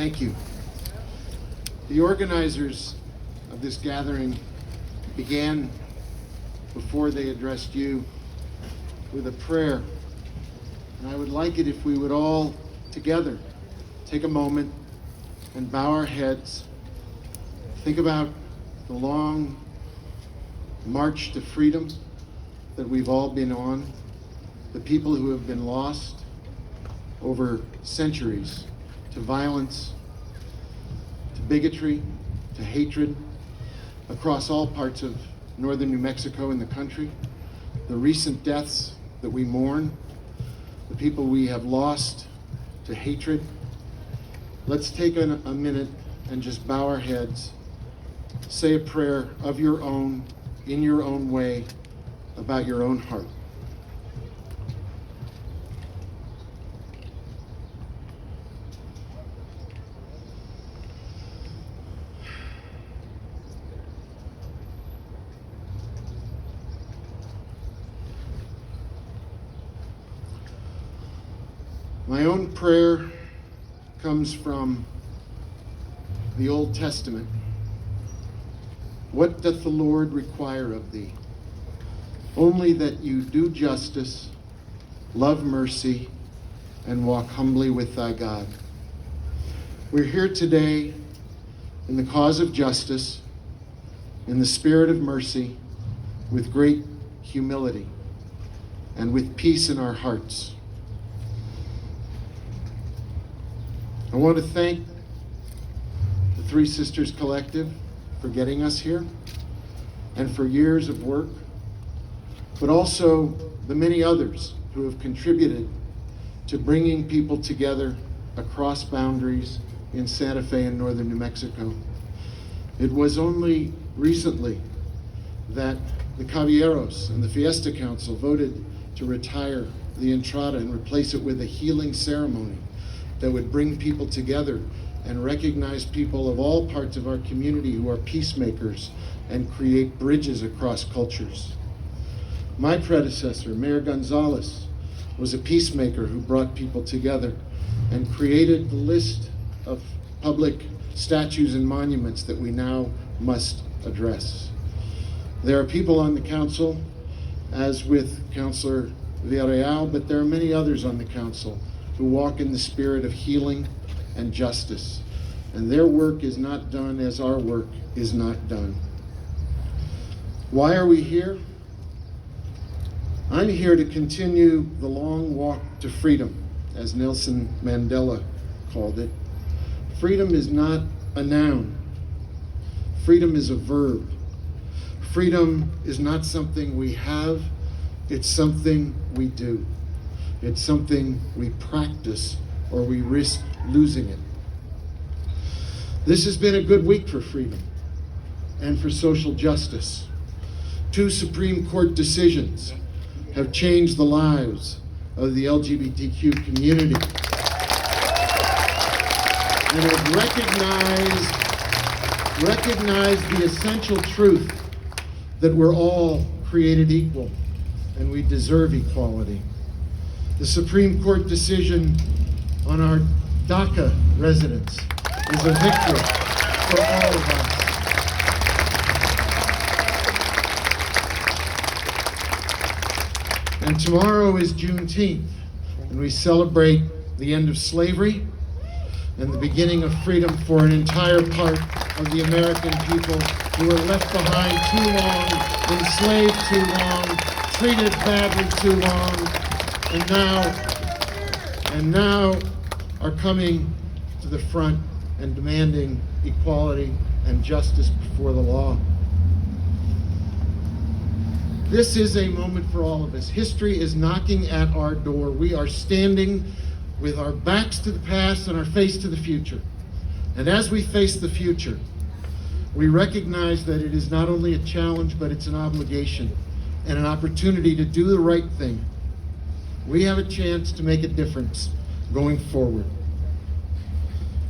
Thank you. The organizers of this gathering began, before they addressed you, with a prayer. And I would like it if we would all together take a moment and bow our heads. Think about the long march to freedom that we've all been on, the people who have been lost over centuries to violence, to bigotry, to hatred across all parts of northern New Mexico and the country, the recent deaths that we mourn, the people we have lost to hatred. Let's take a minute and just bow our heads, say a prayer of your own, in your own way, about your own heart. My own prayer comes from the Old Testament. What doth the Lord require of thee? Only that you do justice, love mercy, and walk humbly with thy God. We're here today in the cause of justice, in the spirit of mercy, with great humility, and with peace in our hearts. I want to thank the Three Sisters Collective for getting us here and for years of work, but also the many others who have contributed to bringing people together across boundaries in Santa Fe and northern New Mexico. It was only recently that the Caballeros and the Fiesta Council voted to retire the entrada and replace it with a healing ceremony that would bring people together and recognize people of all parts of our community who are peacemakers and create bridges across cultures. My predecessor, Mayor Gonzalez, was a peacemaker who brought people together and created the list of public statues and monuments that we now must address. There are people on the council, as with Councilor Villarreal, but there are many others on the council who walk in the spirit of healing and justice. And their work is not done as our work is not done. Why are we here? I'm here to continue the long walk to freedom, as Nelson Mandela called it. Freedom is not a noun. Freedom is a verb. Freedom is not something we have, it's something we do. It's something we practice or we risk losing it. This has been a good week for freedom and for social justice. 2 Supreme Court decisions have changed the lives of the LGBTQ community and have recognized the essential truth that we're all created equal and we deserve equality. The Supreme Court decision on our DACA residents is a victory for all of us. And tomorrow is Juneteenth, and we celebrate the end of slavery and the beginning of freedom for an entire part of the American people who were left behind too long, enslaved too long, treated badly too long, and now are coming to the front and demanding equality and justice before the law. This is a moment for all of us. History is knocking at our door. We are standing with our backs to the past and our face to the future. And as we face the future, we recognize that it is not only a challenge, but it's an obligation and an opportunity to do the right thing. We have a chance to make a difference going forward.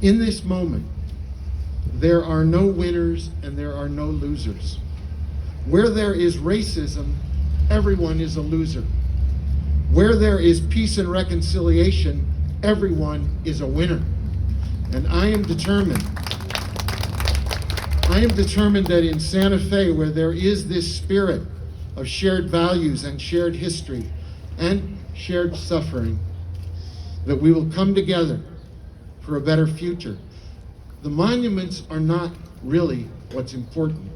In this moment, there are no winners and there are no losers. Where there is racism, everyone is a loser. Where there is peace and reconciliation, everyone is a winner. And I am determined that in Santa Fe, where there is this spirit of shared values and shared history and shared suffering, that we will come together for a better future. The monuments are not really what's important.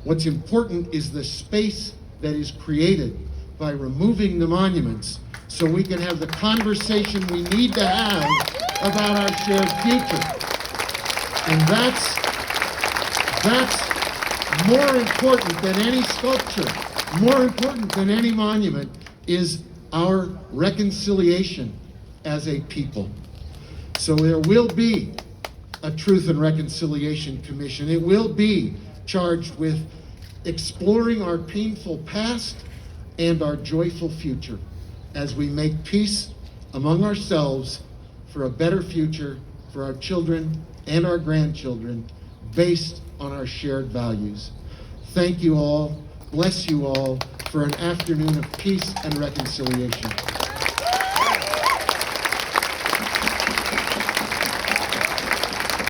What's important is the space that is created by removing the monuments so we can have the conversation we need to have about our shared future. And that's more important than any sculpture, more important than any monument, is our reconciliation as a people. So there will be a Truth and Reconciliation Commission. It will be charged with exploring our painful past and our joyful future as we make peace among ourselves for a better future for our children and our grandchildren based on our shared values. Thank you all, bless you all, for an afternoon of peace and reconciliation.